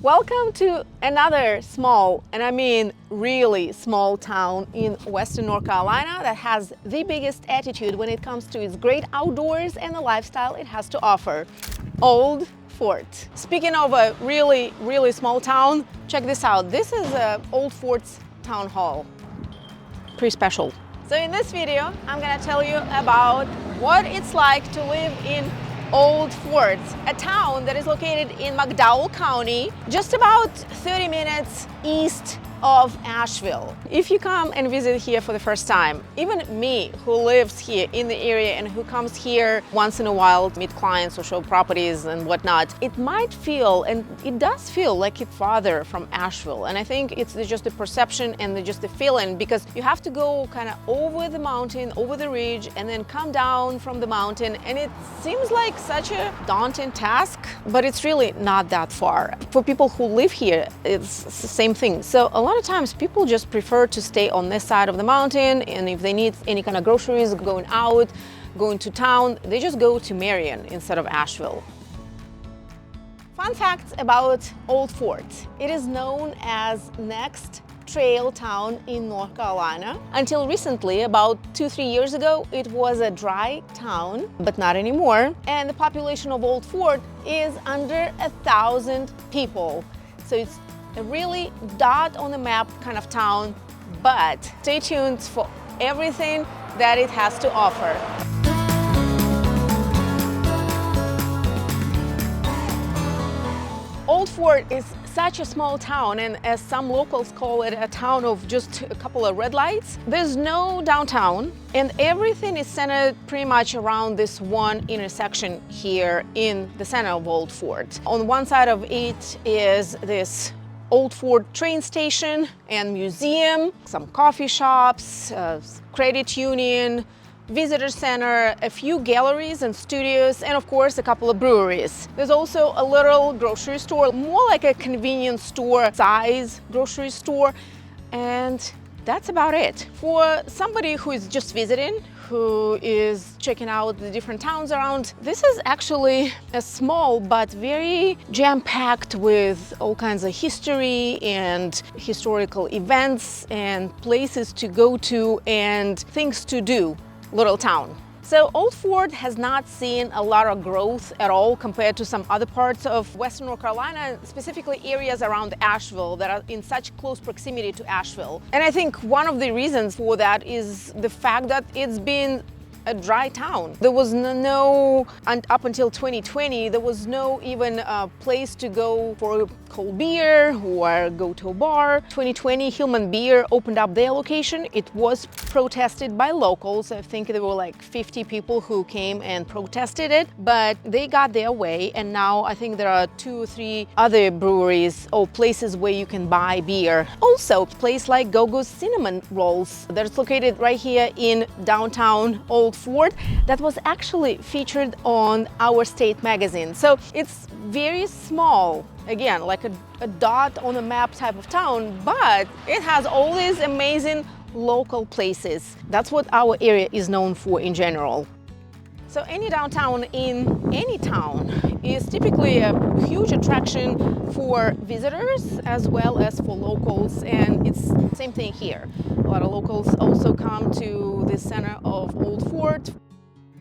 Welcome to another small, and I mean really small town in western North Carolina that has the biggest attitude when it comes to its great outdoors and the lifestyle it has to offer. Old Fort. Speaking of a really small town, check this out. This is Old Fort's town hall. Pretty special. So in this video, I'm gonna tell you about what it's like to live in Old Fort, a town that is located in McDowell County, just about 30 minutes east of Asheville. If you come and visit here for the first time, even me who lives here in the area and who comes here once in a while to meet clients or show properties and whatnot, it might feel, and it does feel like it's farther from Asheville. And I think it's just the perception and just the feeling, because you have to go kind of over the mountain, over the ridge, and then come down from the mountain. And it seems like such a daunting task, but it's really not that far. For people who live here, it's the same thing. So a lot of times people just prefer to stay on this side of the mountain, and if they need any kind of groceries going out, going to town, they just go to Marion instead of Asheville. Fun facts about Old Fort. It is known as next trail town in North Carolina. Until recently, about 2-3 years ago, it was a dry town, but not anymore. And the population of Old Fort is under 1,000 people. So it's a really dot on the map kind of town, but stay tuned for everything that it has to offer. Old Fort is such a small town, and as some locals call it, a town of just a couple of red lights. There's no downtown, and everything is centered pretty much around this one intersection here in the center of Old Fort. On one side of it is this Old Fort train station and museum, some coffee shops, credit union, visitor center, a few galleries and studios, and of course a couple of breweries. There's also a little grocery store, more like a convenience store size grocery store, and that's about it. For somebody who is just visiting, who is checking out the different towns around, this is actually a small but very jam-packed with all kinds of history and historical events and places to go to and things to do little town. So Old Fort has not seen a lot of growth at all compared to some other parts of western North Carolina, specifically areas around Asheville that are in such close proximity to Asheville. And I think one of the reasons for that is the fact that it's been a dry town. There was and up until 2020, there was no even place to go for cold beer or go to a bar. 2020, Hillman Beer opened up their location. It was protested by locals. I think there were like 50 people who came and protested it, but they got their way. And now I think there are 2 or 3 other breweries or places where you can buy beer. Also, a place like Go-Go's Cinnamon Rolls that's located right here in downtown Old Fort that was actually featured on Our State magazine. So it's very small, again, like a dot on a map type of town, but it has all these amazing local places. That's what our area is known for in general. So any downtown in any town is typically a huge attraction for visitors as well as for locals, and it's the same thing here. A lot of locals also come to the center of Old Fort.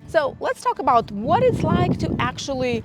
So let's talk about what it's like to actually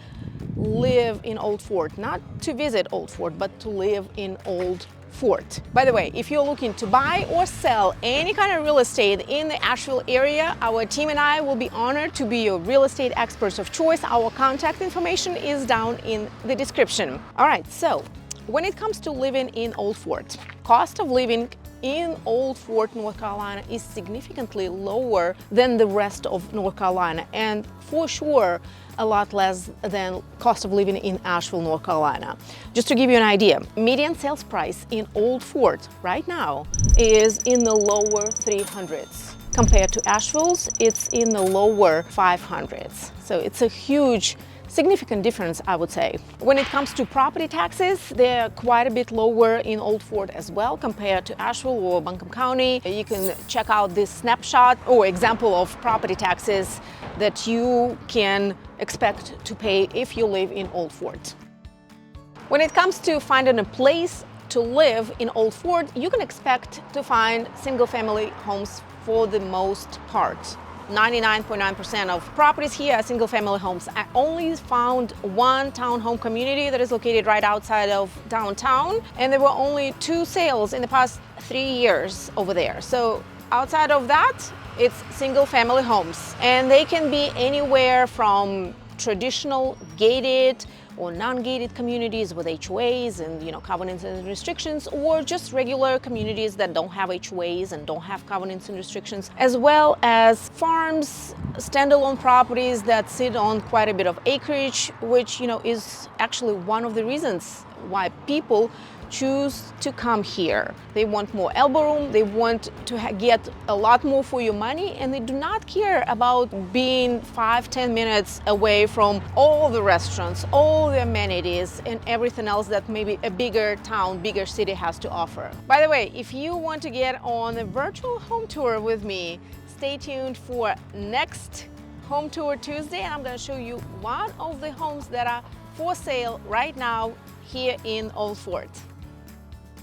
live in Old Fort. Not to visit Old Fort, but to live in Old Fort. By the way, if you're looking to buy or sell any kind of real estate in the Asheville area, our team and I will be honored to be your real estate experts of choice. Our contact information is down in the description. All right, so when it comes to living in Old Fort, cost of living in Old Fort, North Carolina is significantly lower than the rest of North Carolina, and for sure a lot less than cost of living in Asheville, North Carolina. Just to give you an idea, median sales price in Old Fort right now is in the lower 300s. Compared to Asheville's, it's in the lower 500s. So it's a huge significant difference, I would say. When it comes to property taxes, they're quite a bit lower in Old Fort as well compared to Asheville or Buncombe County. You can check out this snapshot or example of property taxes that you can expect to pay if you live in Old Fort. When it comes to finding a place to live in Old Fort, you can expect to find single-family homes for the most part. 99.9% of properties here are single-family homes. I only found one townhome community that is located right outside of downtown, and there were only 2 sales in the past 3 years over there. So outside of that, it's single-family homes, and they can be anywhere from traditional gated or non-gated communities with HOAs and covenants and restrictions, or just regular communities that don't have HOAs and don't have covenants and restrictions, as well as farms, standalone properties that sit on quite a bit of acreage, which is actually one of the reasons why people choose to come here. They want more elbow room, they want to get a lot more for your money, and they do not care about being 5-10 minutes away from all the restaurants, all the amenities, and everything else that maybe a bigger town, bigger city has to offer. By the way, if you want to get on a virtual home tour with me, stay tuned for next Home Tour Tuesday, and I'm going to show you one of the homes that are for sale right now here in Old Fort.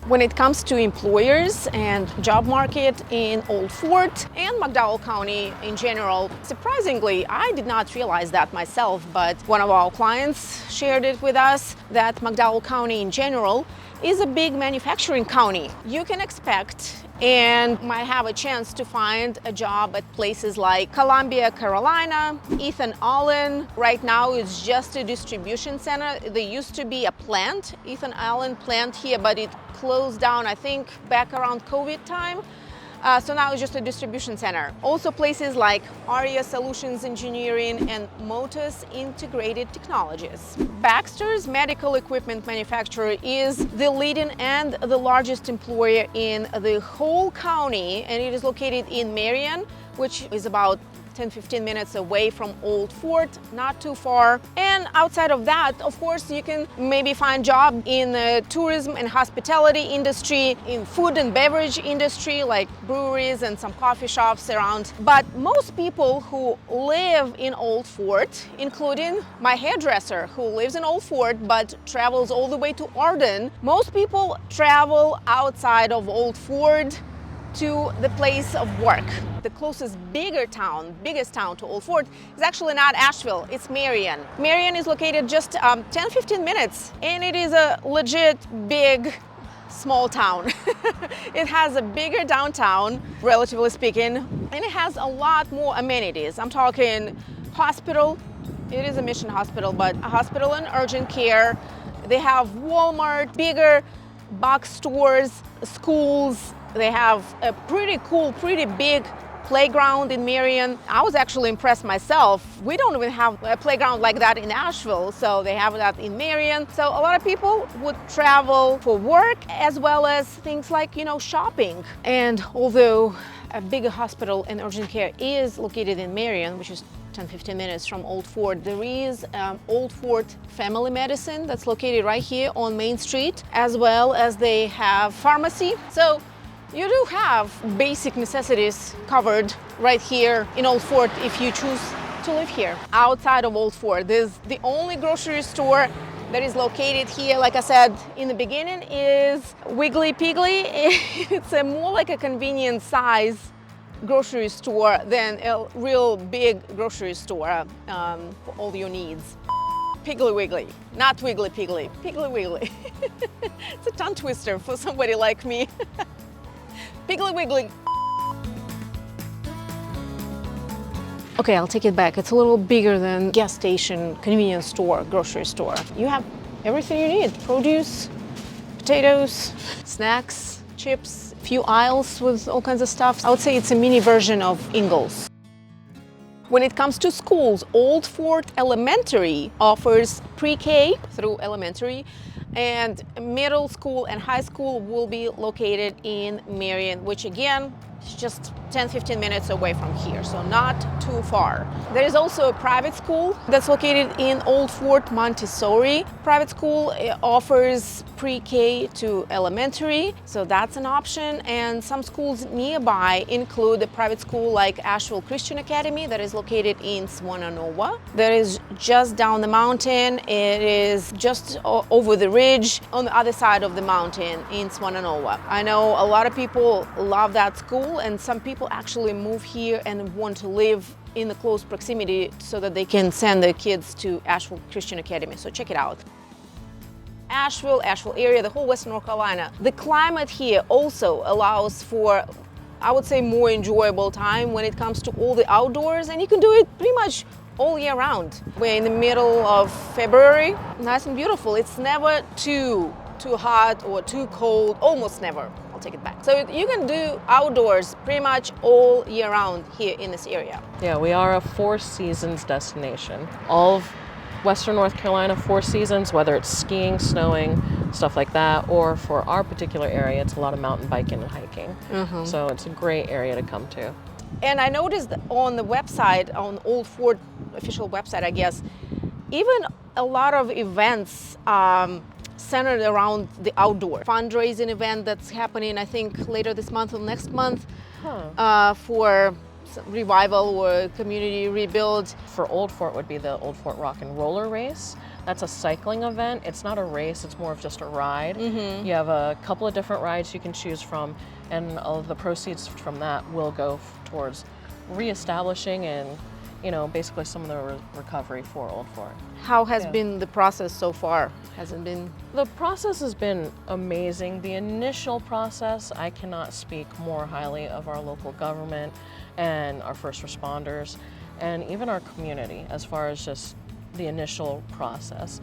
When it comes to employers and job market in Old Fort and McDowell County in general, surprisingly, I did not realize that myself, but one of our clients shared it with us that McDowell County in general is a big manufacturing county. You can expect and might have a chance to find a job at places like Columbia, Carolina, ℂ𝕠𝕟. Right now it's just a distribution center. There used to be a plant, ℂ𝕠𝕟 plant here, but it closed down, I think, back around COVID time. So now it's just a distribution center. Also places like ARIA Solutions Engineering and Motus Integrated Technologies. Baxter's medical equipment manufacturer is the leading and the largest employer in the whole county, and it is located in Marion, which is about 10-15 minutes away from Old Fort, not too far. And outside of that, of course, you can maybe find job in the tourism and hospitality industry, in food and beverage industry, like breweries and some coffee shops around. But most people who live in Old Fort, including my hairdresser who lives in Old Fort but travels all the way to Arden, most people travel outside of Old Fort to the place of work. The closest biggest town to Old Fort is actually not Asheville, it's Marion. Marion is located just 10-15 minutes, and it is a legit big small town. It has a bigger downtown, relatively speaking, and it has a lot more amenities. I'm talking hospital. It is a mission hospital, but a hospital and urgent care. They have Walmart, bigger box stores, schools. They have a pretty cool, pretty big playground in Marion. I was actually impressed myself. We don't even have a playground like that in Asheville, so they have that in Marion. So a lot of people would travel for work as well as things like, shopping. And although a bigger hospital and urgent care is located in Marion, which is 10-15 minutes from Old Fort, there is Old Fort Family Medicine that's located right here on Main Street, as well as they have pharmacy. So you do have basic necessities covered right here in Old Fort if you choose to live here. Outside of Old Fort, there's the only grocery store that is located here, like I said in the beginning, is ℍ𝕬ℎ𝕬. It's more like a convenient size grocery store than a real big grocery store for all your needs. Piggly Wiggly, not Wiggly Piggly, Piggly Wiggly. It's a tongue twister for somebody like me. Piggly Wiggly. Okay, I'll take it back. It's a little bigger than gas station, convenience store, grocery store. You have everything you need. Produce, potatoes, snacks, chips, a few aisles with all kinds of stuff. I would say it's a mini version of Ingles. When it comes to schools, Old Fort Elementary offers pre-K through elementary, and middle school and high school will be located in Marion, which again is just 10-15 minutes away from here, so not too far. There is also a private school that's located in Old Fort Montessori. Private school offers pre-K to elementary, so that's an option. And some schools nearby include a private school like Asheville Christian Academy that is located in Swannanoa. That is just down the mountain. It is just over the ridge on the other side of the mountain in Swannanoa. I know a lot of people love that school, and some people actually move here and want to live in the close proximity so that they can send their kids to Asheville Christian Academy. So check it out. Asheville area, the whole Western North Carolina. The climate here also allows for, I would say, more enjoyable time when it comes to all the outdoors, and you can do it pretty much all year round. We're in the middle of February, nice and beautiful. It's never too hot or too cold, almost never. I'll take it back. So you can do outdoors pretty much all year round here in this area. Yeah, we are a 4 seasons destination. All of Western North Carolina, 4 seasons, whether it's skiing, snowing, stuff like that, or for our particular area, it's a lot of mountain biking and hiking. So it's a great area to come to. And I noticed on the website, on Old Fort official website, I guess, even a lot of events centered around the outdoor. Fundraising event that's happening, I think, later this month or next month for revival or community rebuild. For Old Fort would be the Old Fort Rock and Roller Race. That's a cycling event. It's not a race, it's more of just a ride. You have a couple of different rides you can choose from, and all of the proceeds from that will go towards reestablishing and, you know, basically some of the recovery for Old Fort. How has been the process so far? Has it been? The process has been amazing. The initial process, I cannot speak more highly of our local government and our first responders and even our community as far as just the initial process.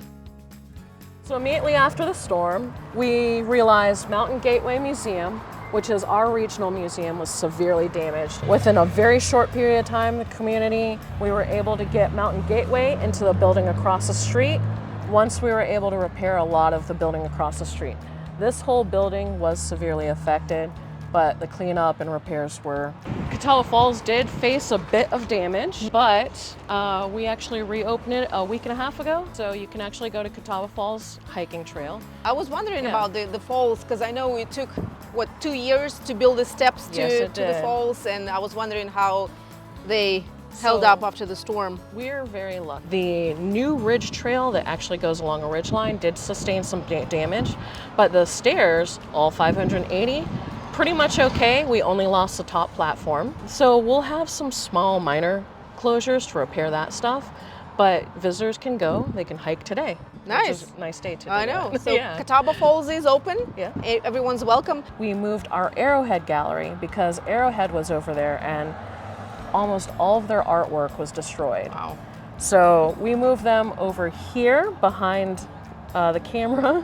So immediately after the storm, we realized Mountain Gateway Museum, which is our regional museum, was severely damaged. Within a very short period of time, the community, we were able to get Mountain Gateway into the building across the street. Once we were able to repair a lot of the building across the street. This whole building was severely affected, but the cleanup and repairs were. ℍ𝕬𝕠𝕟 Falls did face a bit of damage, but we actually reopened it a week and a half ago. So you can actually go to ℍ𝕬𝕠𝕟 Falls hiking trail. I was wondering about the falls, because I know it took, what, 2 years to build the steps to the falls, and I was wondering how they held up after the storm. We're very lucky. The new ridge trail that actually goes along a ridge line did sustain some damage, but the stairs, all 580, pretty much okay. We only lost the top platform. So we'll have some small minor closures to repair that stuff, but visitors can go, they can hike today. Nice. Which is a nice day today. I know. So ℍ𝕬𝕠𝕟 Falls is open. Everyone's welcome. We moved our Arrowhead gallery because Arrowhead was over there and almost all of their artwork was destroyed. Wow. So we moved them over here behind the camera.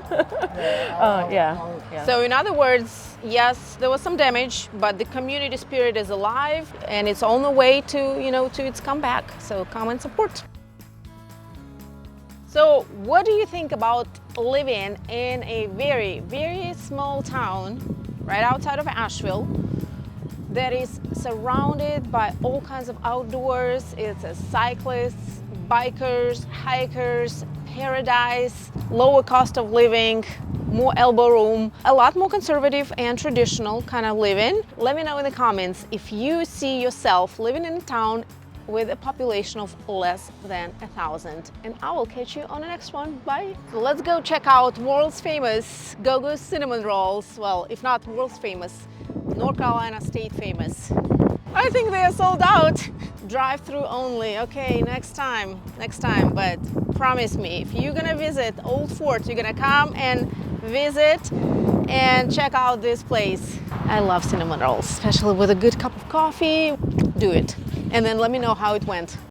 So in other words, yes, there was some damage, but the community spirit is alive and it's on the way to, you know, to its comeback. So come and support. So what do you think about living in a very, very small town right outside of Asheville that is surrounded by all kinds of outdoors? It's a cyclists, bikers, hikers, paradise, lower cost of living, more elbow room, a lot more conservative and traditional kind of living. Let me know in the comments if you see yourself living in a town with a population of less than 1,000. And I will catch you on the next one. Bye. So let's go check out world's famous Go-Go cinnamon rolls. Well, if not world's famous, North Carolina state famous. I think they are sold out. Drive-through only. Okay, next time, but promise me, if you're gonna visit Old Fort, you're gonna come and visit and check out this place. I love cinnamon rolls, especially with a good cup of coffee. Do it. And then let me know how it went.